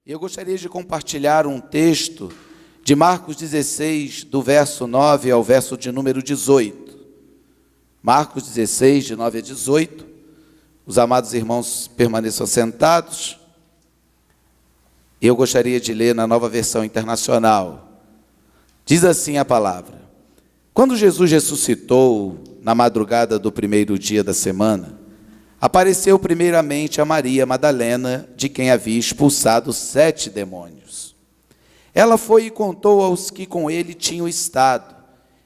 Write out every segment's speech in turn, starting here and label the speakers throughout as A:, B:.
A: Eu gostaria de compartilhar um texto de Marcos 16, do verso 9 ao verso de número 18. Marcos 16, de 9 a 18. Os amados irmãos permaneçam sentados. Eu gostaria de ler na Nova Versão Internacional. Diz assim a palavra: Quando Jesus ressuscitou na madrugada do primeiro dia da semana, apareceu primeiramente a Maria Madalena, de quem havia expulsado 7 demônios. Ela foi e contou aos que com ele tinham estado.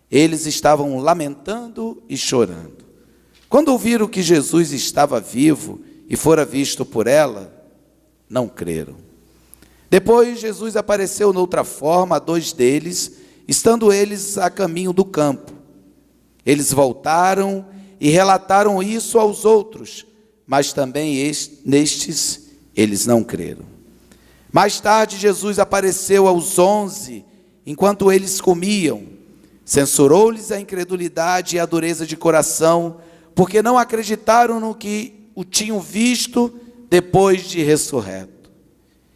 A: Eles estavam lamentando e chorando. Quando ouviram que Jesus estava vivo e fora visto por ela, não creram. Depois Jesus apareceu noutra forma a 2 deles, estando eles a caminho do campo. Eles voltaram e relataram isso aos outros, mas também nestes eles não creram. Mais tarde Jesus apareceu aos 11, enquanto eles comiam. Censurou-lhes a incredulidade e a dureza de coração, porque não acreditaram no que o tinham visto depois de ressurreto.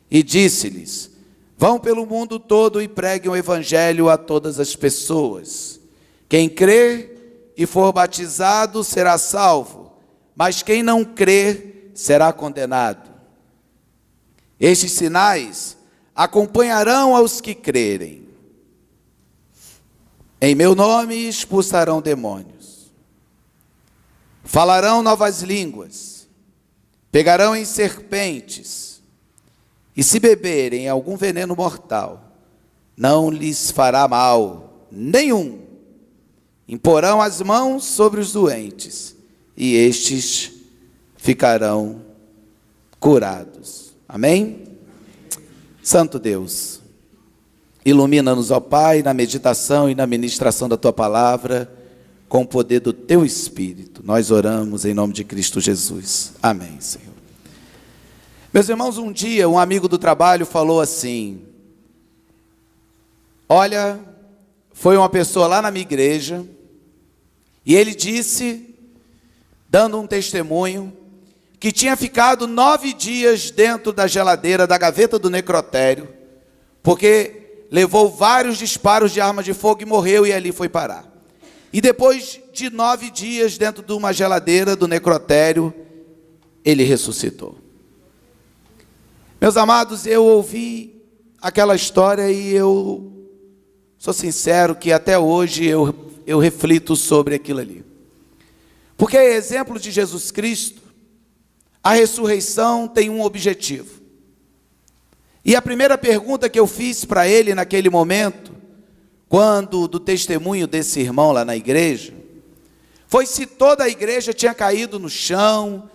A: E disse-lhes: Vão pelo mundo todo e preguem o evangelho a todas as pessoas. Quem crer e for batizado será salvo, mas quem não crer será condenado. Estes sinais acompanharão aos que crerem. Em meu nome expulsarão demônios. Falarão novas línguas. Pegarão em serpentes. E se beberem algum veneno mortal, não lhes fará mal nenhum. Imporão as mãos sobre os doentes, e estes ficarão curados. Amém? Santo Deus, ilumina-nos, ó Pai, na meditação e na ministração da Tua palavra, com o poder do Teu Espírito. Nós oramos em nome de Cristo Jesus. Amém, Senhor. Meus irmãos, um dia um amigo do trabalho falou assim: olha, foi uma pessoa lá na minha igreja, e ele disse, dando um testemunho, que tinha ficado 9 dias dentro da geladeira, da gaveta do necrotério, porque levou vários disparos de arma de fogo e morreu, e ali foi parar. E depois de 9 dias dentro de uma geladeira do necrotério, ele ressuscitou. Meus amados, eu ouvi aquela história e eu sou sincero que até hoje eu reflito sobre aquilo ali. Porque é exemplo de Jesus Cristo, a ressurreição tem um objetivo. E a primeira pergunta que eu fiz para ele naquele momento, quando do testemunho desse irmão lá na igreja, foi se toda a igreja tinha caído no chão,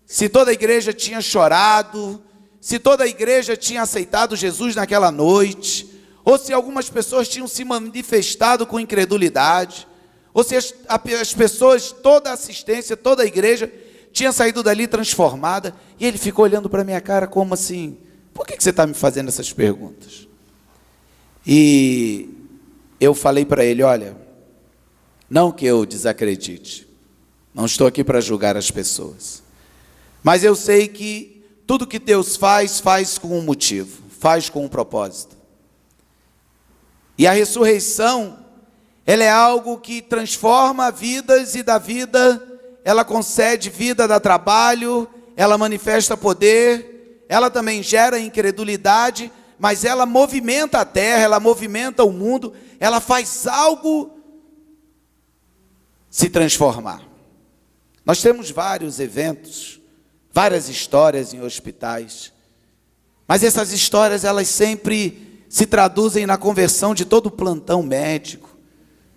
A: se toda a igreja tinha chorado, se toda a igreja tinha aceitado Jesus naquela noite, ou se algumas pessoas tinham se manifestado com incredulidade, ou se as pessoas, toda a assistência, toda a igreja tinha saído dali transformada. E ele ficou olhando para a minha cara como assim: por que você está me fazendo essas perguntas? E eu falei para ele: olha, não que eu desacredite, não estou aqui para julgar as pessoas, mas eu sei que tudo que Deus faz, faz com um motivo, faz com um propósito. E a ressurreição, ela é algo que transforma vidas, e da vida, ela concede vida, dá trabalho, ela manifesta poder, ela também gera incredulidade, mas ela movimenta a terra, ela movimenta o mundo, ela faz algo se transformar. Nós temos vários eventos, várias histórias em hospitais, mas essas histórias, elas sempre se traduzem na conversão de todo o plantão médico,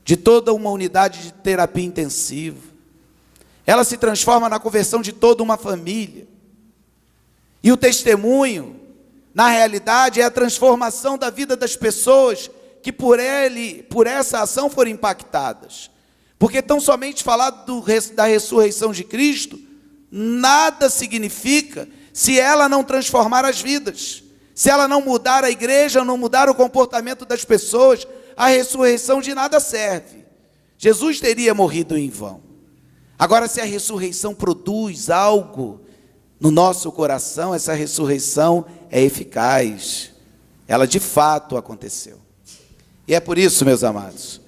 A: de toda uma unidade de terapia intensiva. Ela se transforma na conversão de toda uma família. E o testemunho, na realidade, é a transformação da vida das pessoas que por essa ação foram impactadas. Porque tão somente falar da ressurreição de Cristo nada significa se ela não transformar as vidas, se ela não mudar a igreja, não mudar o comportamento das pessoas. A ressurreição de nada serve. Jesus teria morrido em vão. Agora, se a ressurreição produz algo no nosso coração, essa ressurreição, é eficaz. Ela de fato aconteceu. E é por isso, meus amados,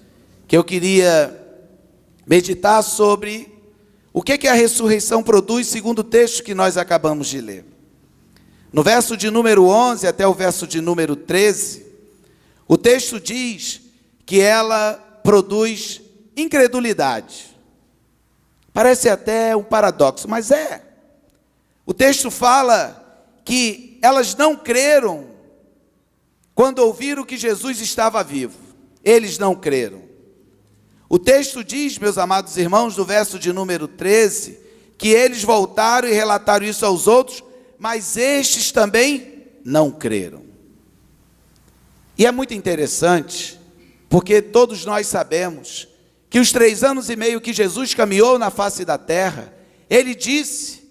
A: que eu queria meditar sobre o que a ressurreição produz, segundo o texto que nós acabamos de ler. No verso de número 11 até o verso de número 13, o texto diz que ela produz incredulidade. Parece até um paradoxo, mas é. O texto fala que elas não creram quando ouviram que Jesus estava vivo. Eles não creram. O texto diz, meus amados irmãos, no verso de número 13, que eles voltaram e relataram isso aos outros, mas estes também não creram. E é muito interessante, porque todos nós sabemos que os 3 anos e meio que Jesus caminhou na face da terra, ele disse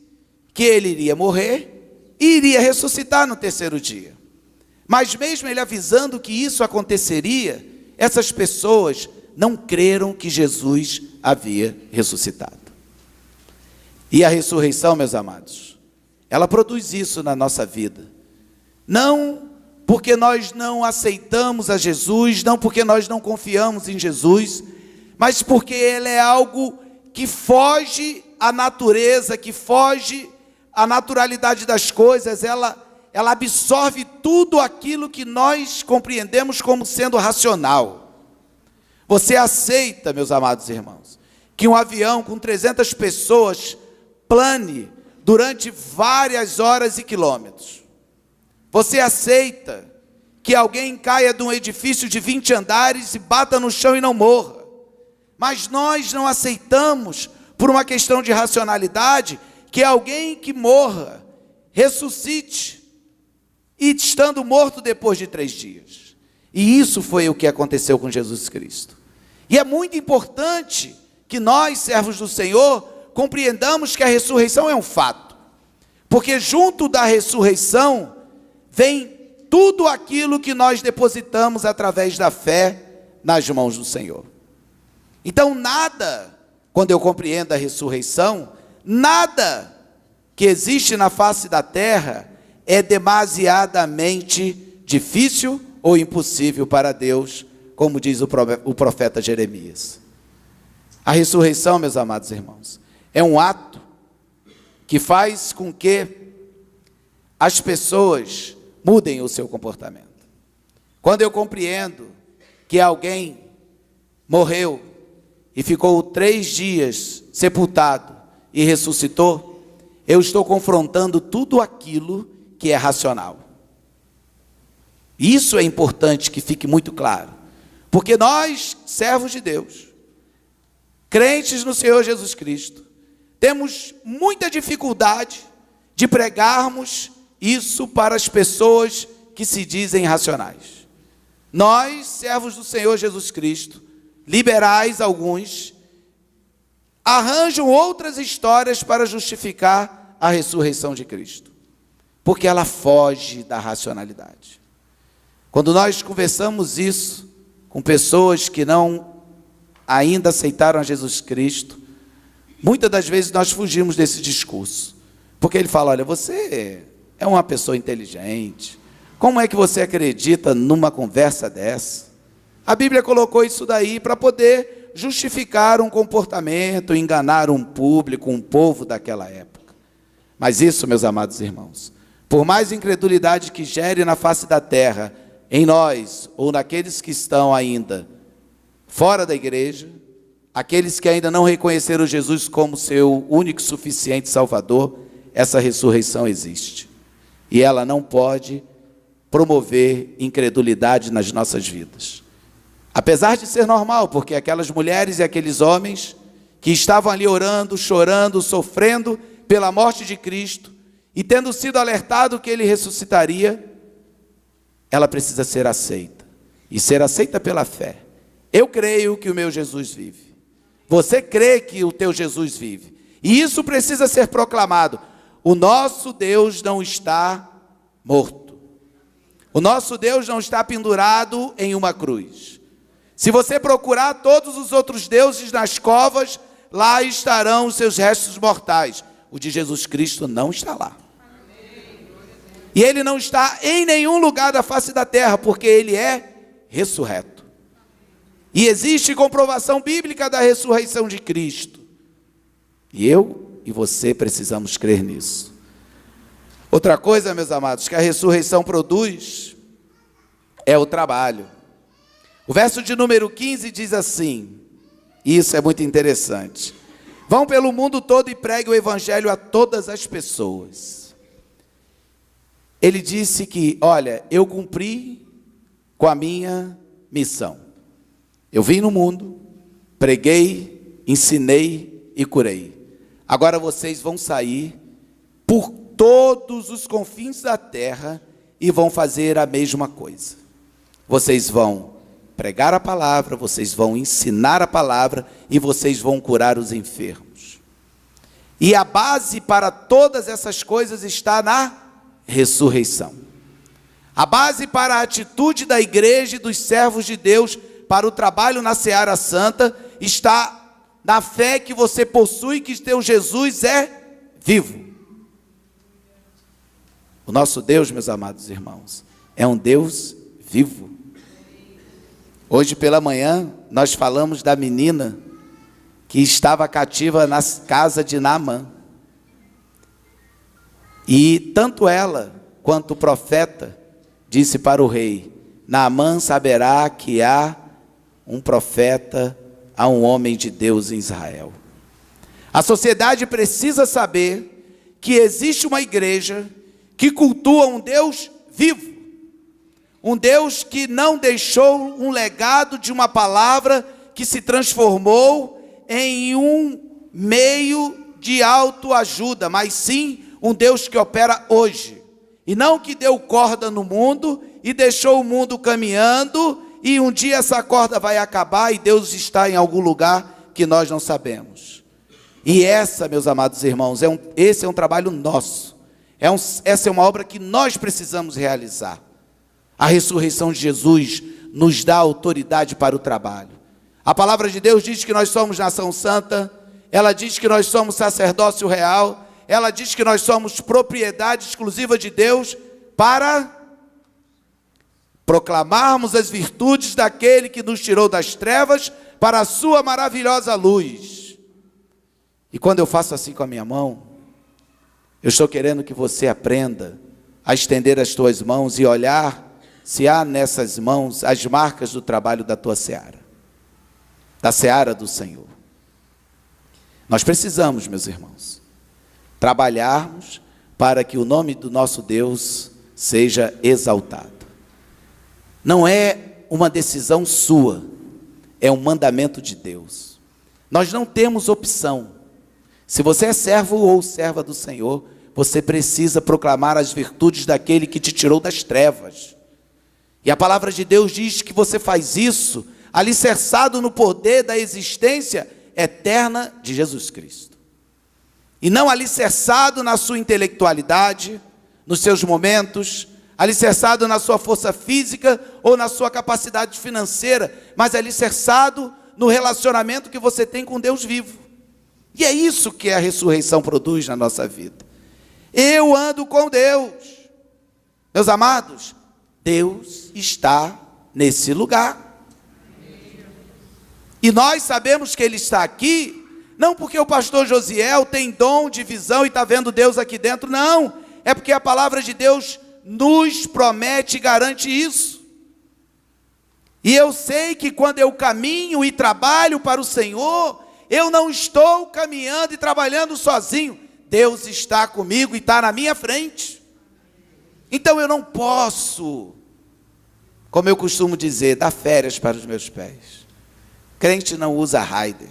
A: que ele iria morrer e iria ressuscitar no 3º dia. Mas mesmo ele avisando que isso aconteceria, essas pessoas não creram que Jesus havia ressuscitado. E a ressurreição, meus amados, ela produz isso na nossa vida. Não porque nós não aceitamos a Jesus, não porque nós não confiamos em Jesus, mas porque ele é algo que foge à natureza, que foge à naturalidade das coisas. Ela absorve tudo aquilo que nós compreendemos como sendo racional. Você aceita, meus amados irmãos, que um avião com 300 pessoas plane durante várias horas e quilômetros? Você aceita que alguém caia de um edifício de 20 andares e bata no chão e não morra? Mas nós não aceitamos, por uma questão de racionalidade, que alguém que morra ressuscite, e estando morto depois de 3 dias. E isso foi o que aconteceu com Jesus Cristo. E é muito importante que nós, servos do Senhor, compreendamos que a ressurreição é um fato. Porque junto da ressurreição vem tudo aquilo que nós depositamos através da fé nas mãos do Senhor. Então nada, quando eu compreendo a ressurreição, nada que existe na face da terra é demasiadamente difícil ou impossível para Deus, como diz o profeta Jeremias. A ressurreição, meus amados irmãos, é um ato que faz com que as pessoas mudem o seu comportamento. Quando eu compreendo que alguém morreu e ficou 3 dias sepultado e ressuscitou, eu estou confrontando tudo aquilo que é racional. Isso é importante que fique muito claro, porque nós, servos de Deus, crentes no Senhor Jesus Cristo, temos muita dificuldade de pregarmos isso para as pessoas que se dizem racionais. Nós, servos do Senhor Jesus Cristo, liberais alguns, arranjam outras histórias para justificar a ressurreição de Cristo, porque ela foge da racionalidade. Quando nós conversamos isso com pessoas que não ainda aceitaram a Jesus Cristo, muitas das vezes nós fugimos desse discurso, porque ele fala: olha, você é uma pessoa inteligente, como é que você acredita numa conversa dessa? A Bíblia colocou isso daí para poder justificar um comportamento, enganar um público, um povo daquela época. Mas isso, meus amados irmãos, por mais incredulidade que gere na face da terra, em nós, ou naqueles que estão ainda fora da igreja, aqueles que ainda não reconheceram Jesus como seu único e suficiente Salvador, essa ressurreição existe. E ela não pode promover incredulidade nas nossas vidas. Apesar de ser normal, porque aquelas mulheres e aqueles homens que estavam ali orando, chorando, sofrendo pela morte de Cristo, e tendo sido alertado que ele ressuscitaria, ela precisa ser aceita, e ser aceita pela fé. Eu creio que o meu Jesus vive. Você crê que o teu Jesus vive. E isso precisa ser proclamado. O nosso Deus não está morto. O nosso Deus não está pendurado em uma cruz. Se você procurar todos os outros deuses nas covas, lá estarão os seus restos mortais. O de Jesus Cristo não está lá. E ele não está em nenhum lugar da face da terra, porque ele é ressurreto. E existe comprovação bíblica da ressurreição de Cristo. E eu e você precisamos crer nisso. Outra coisa, meus amados, que a ressurreição produz é o trabalho. O verso de número 15 diz assim, e isso é muito interessante: vão pelo mundo todo e preguem o evangelho a todas as pessoas. Ele disse que, olha, eu cumpri com a minha missão. Eu vim no mundo, preguei, ensinei e curei. Agora vocês vão sair por todos os confins da terra e vão fazer a mesma coisa. Vocês vão pregar a palavra, vocês vão ensinar a palavra e vocês vão curar os enfermos. E a base para todas essas coisas está na ressurreição. A base para a atitude da igreja e dos servos de Deus para o trabalho na seara santa está na fé que você possui, que teu Jesus é vivo. O nosso Deus, meus amados irmãos, é um Deus vivo. Hoje pela manhã nós falamos da menina que estava cativa na casa de Naamã. E tanto ela quanto o profeta disse para o rei: Naamã saberá que há um profeta, há um homem de Deus em Israel. A sociedade precisa saber que existe uma igreja que cultua um Deus vivo, um Deus que não deixou um legado de uma palavra que se transformou em um meio de autoajuda, mas sim um Deus que opera hoje, e não que deu corda no mundo e deixou o mundo caminhando, e um dia essa corda vai acabar e Deus está em algum lugar que nós não sabemos. E essa, meus amados irmãos, esse é um trabalho nosso, essa é uma obra que nós precisamos realizar. A ressurreição de Jesus nos dá autoridade para o trabalho. A palavra de Deus diz que nós somos nação santa, ela diz que nós somos sacerdócio real, ela diz que nós somos propriedade exclusiva de Deus para proclamarmos as virtudes daquele que nos tirou das trevas para a sua maravilhosa luz. E quando eu faço assim com a minha mão, eu estou querendo que você aprenda a estender as tuas mãos e olhar se há nessas mãos as marcas do trabalho da tua seara, da seara do Senhor. Nós precisamos, meus irmãos, trabalharmos para que o nome do nosso Deus seja exaltado. Não é uma decisão sua, é um mandamento de Deus. Nós não temos opção. Se você é servo ou serva do Senhor, você precisa proclamar as virtudes daquele que te tirou das trevas. E a palavra de Deus diz que você faz isso alicerçado no poder da existência eterna de Jesus Cristo. E não alicerçado na sua intelectualidade, nos seus momentos, alicerçado na sua força física ou na sua capacidade financeira, mas alicerçado no relacionamento que você tem com Deus vivo. E é isso que a ressurreição produz na nossa vida. Eu ando com Deus. Meus amados, Deus está nesse lugar. E nós sabemos que Ele está aqui, não porque o pastor Josiel tem dom de visão e está vendo Deus aqui dentro, não. É porque a palavra de Deus nos promete e garante isso. E eu sei que quando eu caminho e trabalho para o Senhor, eu não estou caminhando e trabalhando sozinho. Deus está comigo e está na minha frente. Então eu não posso, como eu costumo dizer, dar férias para os meus pés. Crente não usa rider.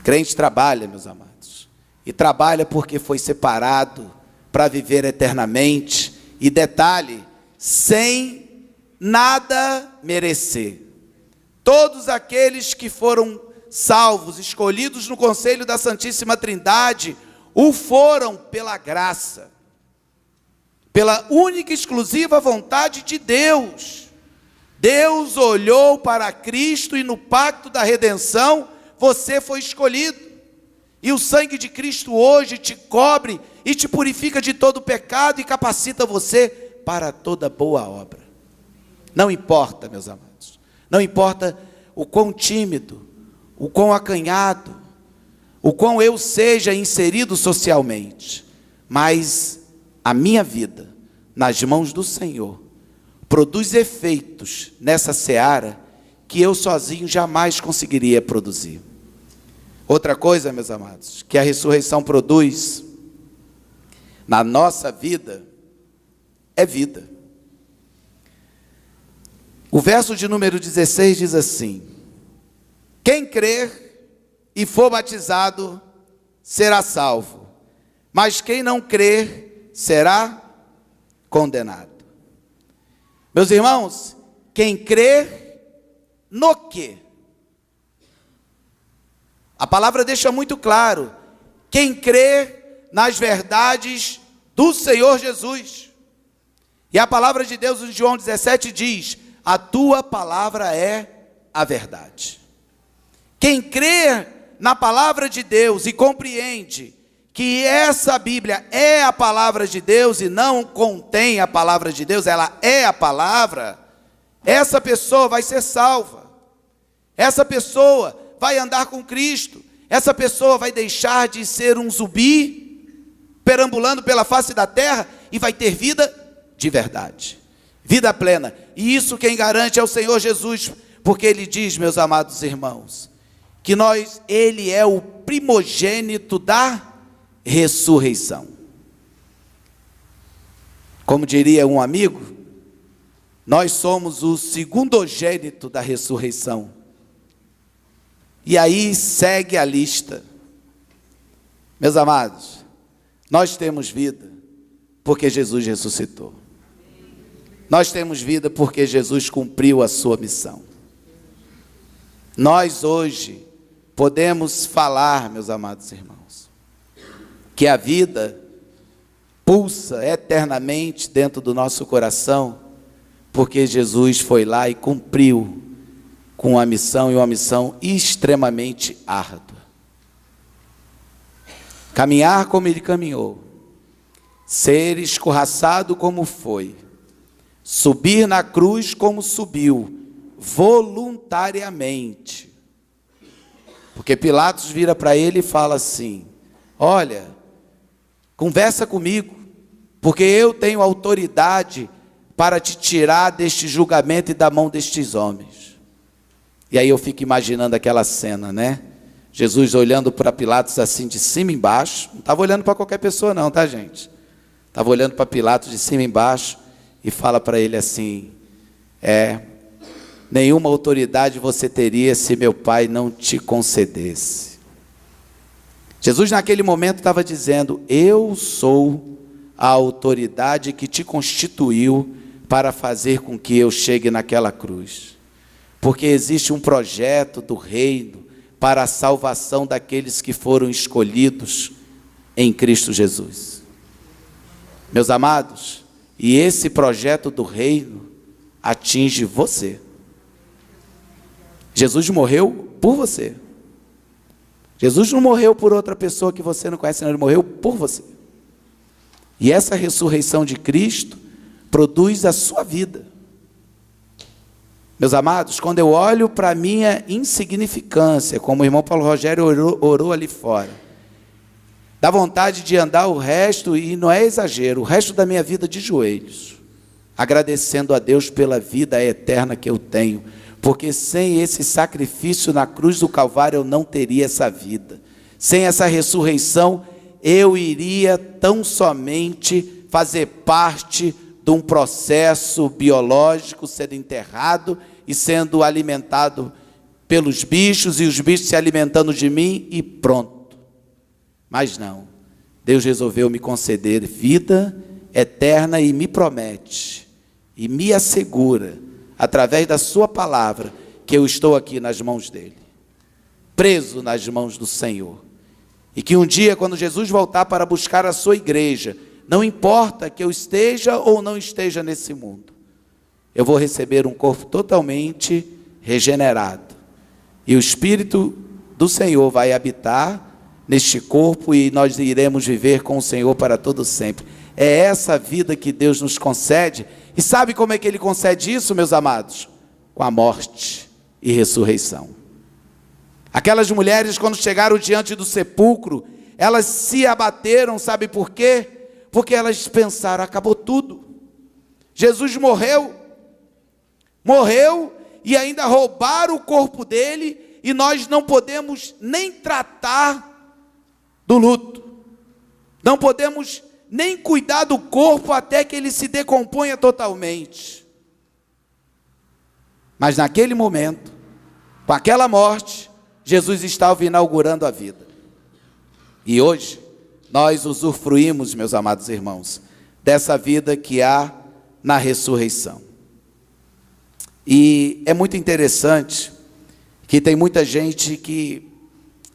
A: Crente trabalha, meus amados. E trabalha porque foi separado para viver eternamente. E detalhe, sem nada merecer. Todos aqueles que foram salvos, escolhidos no conselho da Santíssima Trindade, o foram pela graça, pela única e exclusiva vontade de Deus. Deus olhou para Cristo e no pacto da redenção, você foi escolhido. E o sangue de Cristo hoje te cobre e te purifica de todo pecado e capacita você para toda boa obra. Não importa, meus amados, não importa o quão tímido, o quão acanhado, o quão eu seja inserido socialmente, mas a minha vida, nas mãos do Senhor, produz efeitos nessa seara que eu sozinho jamais conseguiria produzir. Outra coisa, meus amados, que a ressurreição produz na nossa vida, é vida. O verso de número 16 diz assim: quem crer e for batizado será salvo, mas quem não crer será condenado. Meus irmãos, quem crer no quê? A palavra deixa muito claro: quem crer nas verdades do Senhor Jesus. E a palavra de Deus em João 17 diz: a tua palavra é a verdade. Quem crê na palavra de Deus e compreende que essa Bíblia é a palavra de Deus e não contém a palavra de Deus, ela é a palavra, essa pessoa vai ser salva. Essa pessoa vai andar com Cristo. Essa pessoa vai deixar de ser um zumbi perambulando pela face da terra e vai ter vida de verdade, vida plena. E isso quem garante é o Senhor Jesus, porque Ele diz, meus amados irmãos, que Ele é o primogênito da ressurreição. Como diria um amigo, nós somos o segundogênito da ressurreição. E aí segue a lista. Meus amados, nós temos vida porque Jesus ressuscitou. Nós temos vida porque Jesus cumpriu a sua missão. Nós hoje podemos falar, meus amados irmãos, que a vida pulsa eternamente dentro do nosso coração, porque Jesus foi lá e cumpriu com a missão, e uma missão extremamente árdua. Caminhar como Ele caminhou, ser escorraçado como foi, subir na cruz como subiu, voluntariamente. Porque Pilatos vira para ele e fala assim: olha, conversa comigo, porque eu tenho autoridade para te tirar deste julgamento e da mão destes homens. E aí eu fico imaginando aquela cena, né? Jesus olhando para Pilatos assim de cima embaixo. Não estava olhando para qualquer pessoa não, tá, gente? Estava olhando para Pilatos de cima embaixo e fala para ele assim: nenhuma autoridade você teria se meu Pai não te concedesse. Jesus naquele momento estava dizendo: eu sou a autoridade que te constituiu para fazer com que eu chegue naquela cruz. Porque existe um projeto do reino para a salvação daqueles que foram escolhidos em Cristo Jesus. Meus amados, e esse projeto do reino atinge você. Jesus morreu por você. Jesus não morreu por outra pessoa que você não conhece, não, Ele morreu por você. E essa ressurreição de Cristo produz a sua vida. Meus amados, quando eu olho para a minha insignificância, como o irmão Paulo Rogério orou ali fora, dá vontade de andar o resto, e não é exagero, o resto da minha vida de joelhos, agradecendo a Deus pela vida eterna que eu tenho, porque sem esse sacrifício na cruz do Calvário eu não teria essa vida. Sem essa ressurreição eu iria tão somente fazer parte de um processo biológico, sendo enterrado e sendo alimentado pelos bichos, e os bichos se alimentando de mim, e pronto. Mas não, Deus resolveu me conceder vida eterna e me promete, e me assegura, através da sua palavra, que eu estou aqui nas mãos dele, preso nas mãos do Senhor, e que um dia, quando Jesus voltar para buscar a sua igreja, não importa que eu esteja ou não esteja nesse mundo, eu vou receber um corpo totalmente regenerado, e o Espírito do Senhor vai habitar neste corpo e nós iremos viver com o Senhor para todo sempre. É essa vida que Deus nos concede. E sabe como é que Ele concede isso, meus amados? Com a morte e ressurreição. Aquelas mulheres, quando chegaram diante do sepulcro, elas se abateram, sabe por quê? Porque elas pensaram, acabou tudo. Jesus morreu e ainda roubaram o corpo dele, e nós não podemos nem tratar do luto. Não podemos nem cuidar do corpo até que ele se decomponha totalmente. Mas naquele momento, com aquela morte, Jesus estava inaugurando a vida. E hoje, nós usufruímos, meus amados irmãos, dessa vida que há na ressurreição. E é muito interessante que tem muita gente que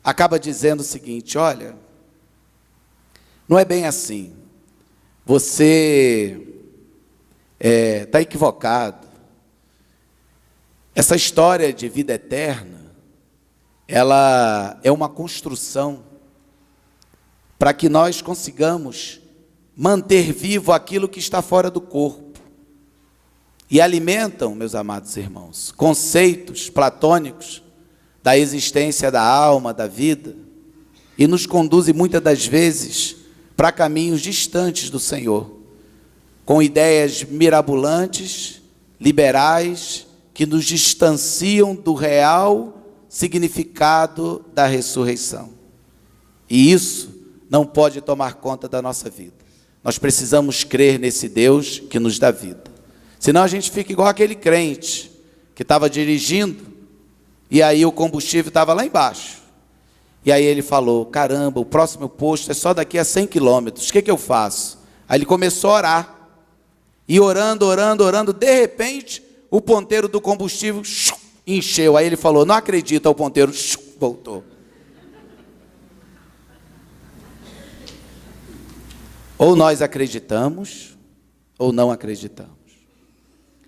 A: acaba dizendo o seguinte: olha, não é bem assim, você está equivocado. Essa história de vida eterna, ela é uma construção para que nós consigamos manter vivo aquilo que está fora do corpo. E alimentam, meus amados irmãos, conceitos platônicos da existência da alma, da vida, e nos conduzem muitas das vezes para caminhos distantes do Senhor, com ideias mirabolantes, liberais, que nos distanciam do real significado da ressurreição. E isso não pode tomar conta da nossa vida. Nós precisamos crer nesse Deus que nos dá vida. Senão a gente fica igual aquele crente que estava dirigindo, e aí o combustível estava lá embaixo. E aí ele falou, caramba, o próximo posto é só daqui a 100 quilômetros, o que eu faço? Aí ele começou a orar. E orando, de repente, o ponteiro do combustível encheu. Aí ele falou, não acredito, o ponteiro voltou. Ou nós acreditamos, ou não acreditamos.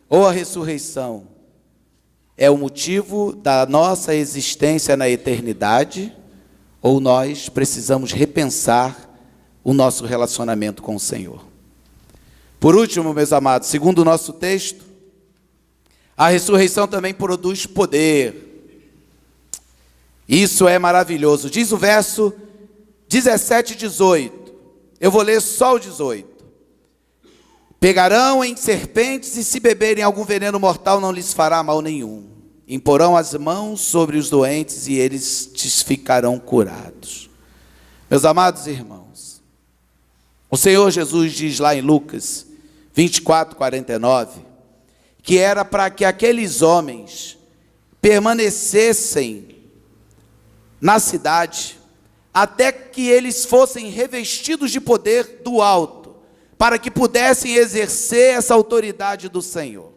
A: Ou a ressurreição é o motivo da nossa existência na eternidade, ou nós precisamos repensar o nosso relacionamento com o Senhor. Por último, meus amados, segundo o nosso texto, a ressurreição também produz poder. Isso é maravilhoso. Diz o verso 17 e 18. Eu vou ler só o 18. Pegarão em serpentes, e se beberem algum veneno mortal não lhes fará mal nenhum. Imporão as mãos sobre os doentes, e eles ficarão curados. Meus amados irmãos, o Senhor Jesus diz lá em Lucas 24:49, que era para que aqueles homens permanecessem na cidade, até que eles fossem revestidos de poder do alto, para que pudessem exercer essa autoridade do Senhor.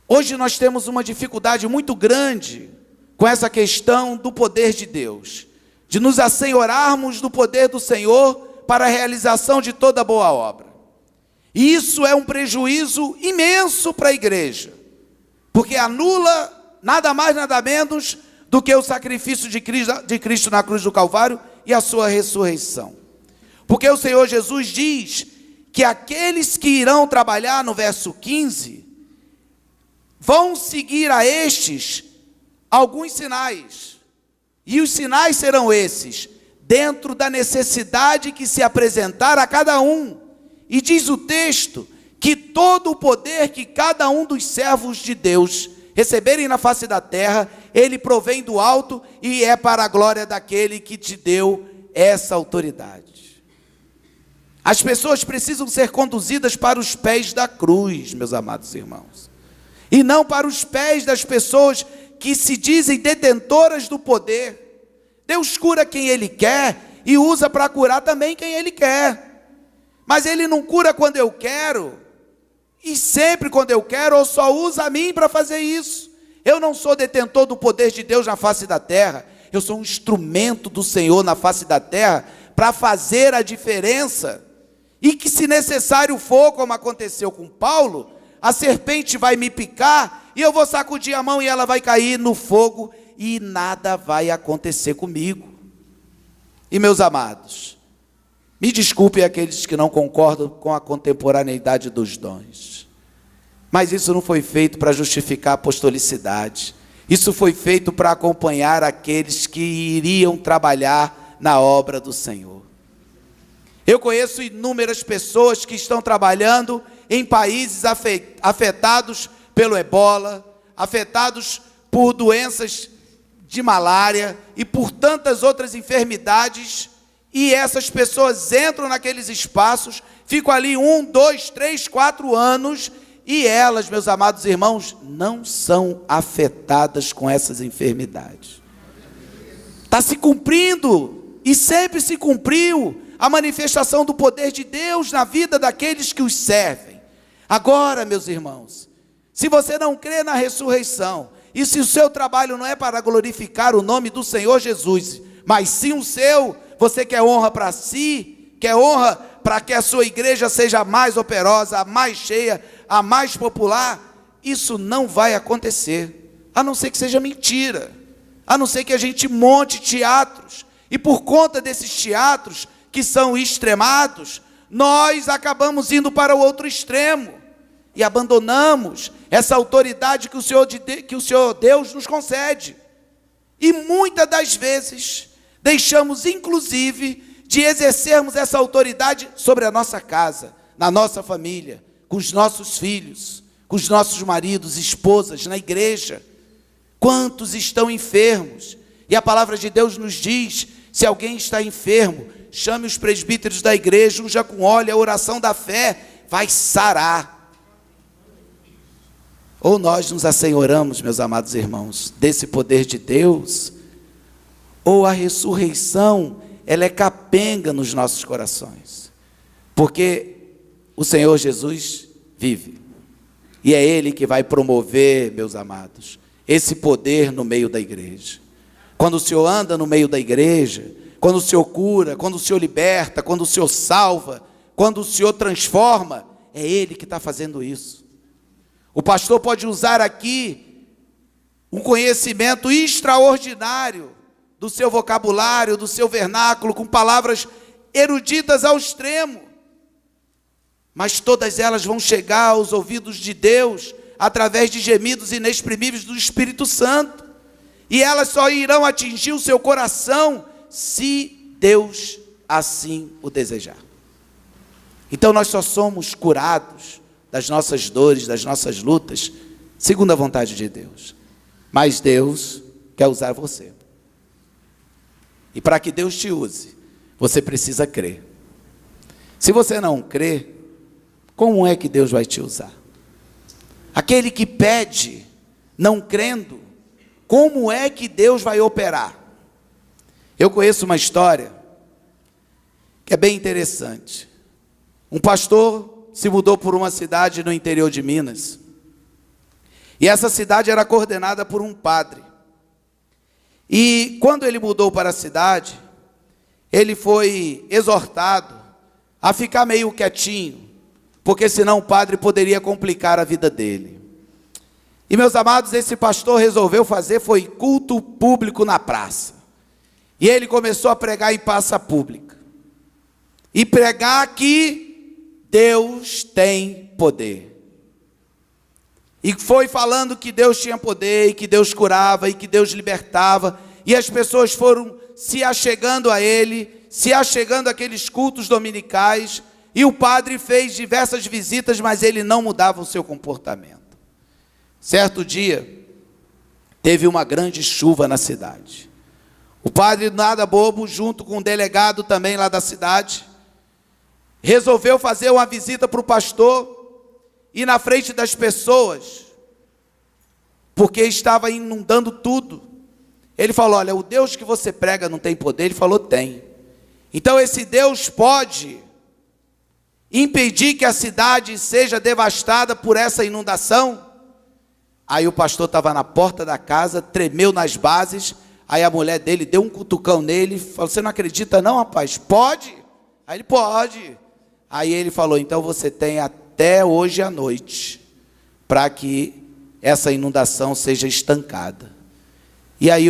A: Hoje nós temos uma dificuldade muito grande com essa questão do poder de Deus, de nos assenhorarmos do poder do Senhor para a realização de toda boa obra. E isso é um prejuízo imenso para a igreja, porque anula nada mais, nada menos do que o sacrifício de Cristo na cruz do Calvário e a sua ressurreição. Porque o Senhor Jesus diz que aqueles que irão trabalhar, no verso 15, vão seguir a estes alguns sinais. E os sinais serão esses, dentro da necessidade que se apresentar a cada um. E diz o texto que todo o poder que cada um dos servos de Deus receberem na face da terra, ele provém do alto e é para a glória daquele que te deu essa autoridade. As pessoas precisam ser conduzidas para os pés da cruz, meus amados irmãos, e não para os pés das pessoas que se dizem detentoras do poder. Deus cura quem Ele quer e usa para curar também quem Ele quer, mas Ele não cura quando eu quero, e sempre quando eu quero, ou só usa a mim para fazer isso. Eu não sou detentor do poder de Deus na face da terra, eu sou um instrumento do Senhor na face da terra, para fazer a diferença, e que se necessário for, como aconteceu com Paulo, a serpente vai me picar, e eu vou sacudir a mão e ela vai cair no fogo, e nada vai acontecer comigo. E meus amados, me desculpem aqueles que não concordam com a contemporaneidade dos dons, mas isso não foi feito para justificar a apostolicidade. Isso foi feito para acompanhar aqueles que iriam trabalhar na obra do Senhor. Eu conheço inúmeras pessoas que estão trabalhando em países afetados pelo ebola, afetados por doenças de malária e por tantas outras enfermidades, e essas pessoas entram naqueles espaços, ficam ali 1, 2, 3, 4 anos, e elas, meus amados irmãos, não são afetadas com essas enfermidades. Está se cumprindo, e sempre se cumpriu, a manifestação do poder de Deus na vida daqueles que os servem. Agora, meus irmãos, se você não crê na ressurreição, e se o seu trabalho não é para glorificar o nome do Senhor Jesus, mas sim o seu, você quer honra para si, quer honra para que a sua igreja seja a mais operosa, a mais cheia, a mais popular, isso não vai acontecer, a não ser que seja mentira, a não ser que a gente monte teatros, e por conta desses teatros, que são extremados, nós acabamos indo para o outro extremo, e abandonamos essa autoridade que o Senhor Deus nos concede, e muitas das vezes, deixamos inclusive, de exercermos essa autoridade sobre a nossa casa, na nossa família, com os nossos filhos, com os nossos maridos, esposas, na igreja. Quantos estão enfermos? E a palavra de Deus nos diz, se alguém está enfermo, chame os presbíteros da igreja, unja com óleo, a oração da fé vai sarar. Ou nós nos assenhoramos, meus amados irmãos, desse poder de Deus, ou a ressurreição, ela é capenga nos nossos corações, porque o Senhor Jesus vive, e é Ele que vai promover, meus amados, esse poder no meio da igreja. Quando o Senhor anda no meio da igreja, quando o Senhor cura, quando o Senhor liberta, quando o Senhor salva, quando o Senhor transforma, é Ele que está fazendo isso. O pastor pode usar aqui um conhecimento extraordinário do seu vocabulário, do seu vernáculo, com palavras eruditas ao extremo, mas todas elas vão chegar aos ouvidos de Deus, através de gemidos inexprimíveis do Espírito Santo, e elas só irão atingir o seu coração, se Deus assim o desejar. Então nós só somos curados das nossas dores, das nossas lutas, segundo a vontade de Deus, mas Deus quer usar você, e para que Deus te use, você precisa crer. Se você não crê, como é que Deus vai te usar? Aquele que pede, não crendo, como é que Deus vai operar? Eu conheço uma história, que é bem interessante. Um pastor se mudou por uma cidade no interior de Minas, e essa cidade era coordenada por um padre. E quando ele mudou para a cidade, ele foi exortado a ficar meio quietinho, porque senão o padre poderia complicar a vida dele. E meus amados, esse pastor resolveu fazer, foi culto público na praça. E ele começou a pregar em praça pública. E pregar que Deus tem poder. E foi falando que Deus tinha poder, e que Deus curava, e que Deus libertava, e as pessoas foram se achegando a ele, se achegando àqueles cultos dominicais, e o padre fez diversas visitas, mas ele não mudava o seu comportamento. Certo dia, teve uma grande chuva na cidade. O padre, nada bobo, junto com um delegado também lá da cidade, resolveu fazer uma visita para o pastor, e na frente das pessoas, porque estava inundando tudo, ele falou: olha, o Deus que você prega não tem poder? Ele falou: tem. Então esse Deus pode impedir que a cidade seja devastada por essa inundação? Aí o pastor estava na porta da casa, tremeu nas bases, aí a mulher dele deu um cutucão nele, falou: você não acredita não, rapaz? Pode? Aí ele: pode. Aí ele falou: então você tem até hoje à noite, para que essa inundação seja estancada. E aí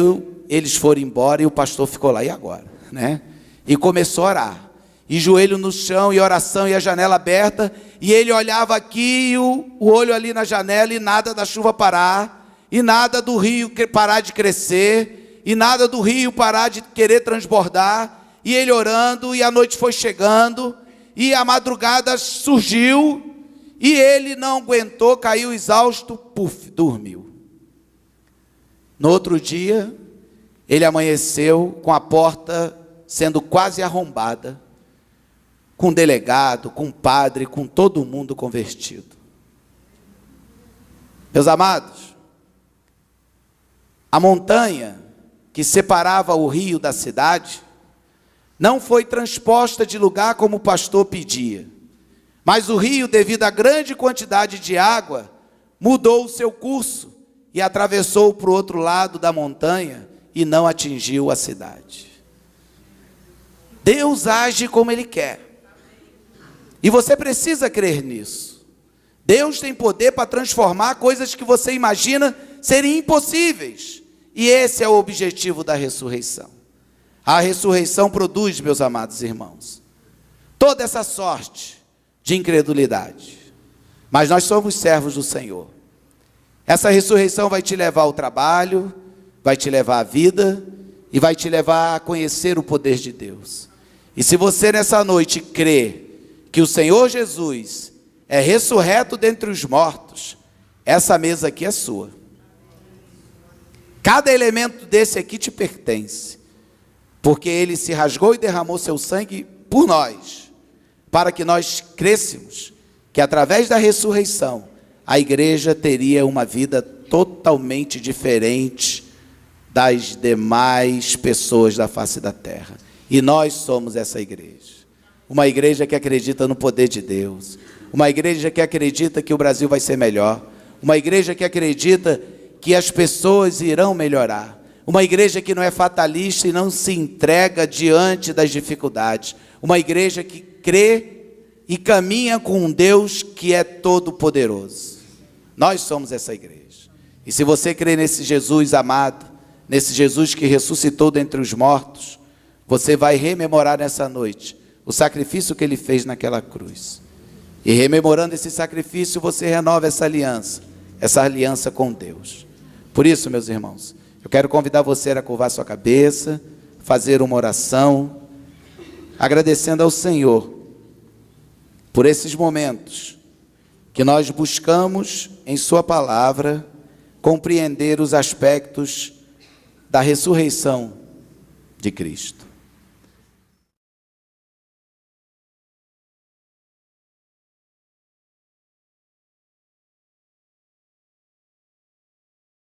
A: eles foram embora e o pastor ficou lá, e agora? Né? E começou a orar. E joelho no chão, e oração, e a janela aberta, e ele olhava aqui, e o olho ali na janela, e nada da chuva parar, e nada do rio parar de crescer, e nada do rio parar de querer transbordar, e ele orando, e a noite foi chegando, e a madrugada surgiu, e ele não aguentou, caiu exausto, puf, dormiu. No outro dia, ele amanheceu com a porta sendo quase arrombada, com o delegado, com o padre, com todo mundo convertido. Meus amados, a montanha que separava o rio da cidade não foi transposta de lugar como o pastor pedia, mas o rio, devido à grande quantidade de água, mudou o seu curso e atravessou para o outro lado da montanha e não atingiu a cidade. Deus age como Ele quer. E você precisa crer nisso. Deus tem poder para transformar coisas que você imagina serem impossíveis. E esse é o objetivo da ressurreição. A ressurreição produz, meus amados irmãos, toda essa sorte de incredulidade. Mas nós somos servos do Senhor. Essa ressurreição vai te levar ao trabalho, vai te levar à vida e vai te levar a conhecer o poder de Deus. E se você nessa noite crê que o Senhor Jesus é ressurreto dentre os mortos, essa mesa aqui é sua. Cada elemento desse aqui te pertence, porque Ele se rasgou e derramou seu sangue por nós, para que nós crêssemos que através da ressurreição, a igreja teria uma vida totalmente diferente das demais pessoas da face da terra. E nós somos essa igreja. Uma igreja que acredita no poder de Deus. Uma igreja que acredita que o Brasil vai ser melhor. Uma igreja que acredita que as pessoas irão melhorar. Uma igreja que não é fatalista e não se entrega diante das dificuldades. Uma igreja que crê e caminha com um Deus que é todo poderoso. Nós somos essa igreja. E se você crê nesse Jesus amado, nesse Jesus que ressuscitou dentre os mortos, você vai rememorar nessa noite o sacrifício que Ele fez naquela cruz. E rememorando esse sacrifício, você renova essa aliança com Deus. Por isso, meus irmãos, eu quero convidar você a curvar sua cabeça, fazer uma oração, agradecendo ao Senhor por esses momentos que nós buscamos em sua palavra compreender os aspectos da ressurreição de Cristo.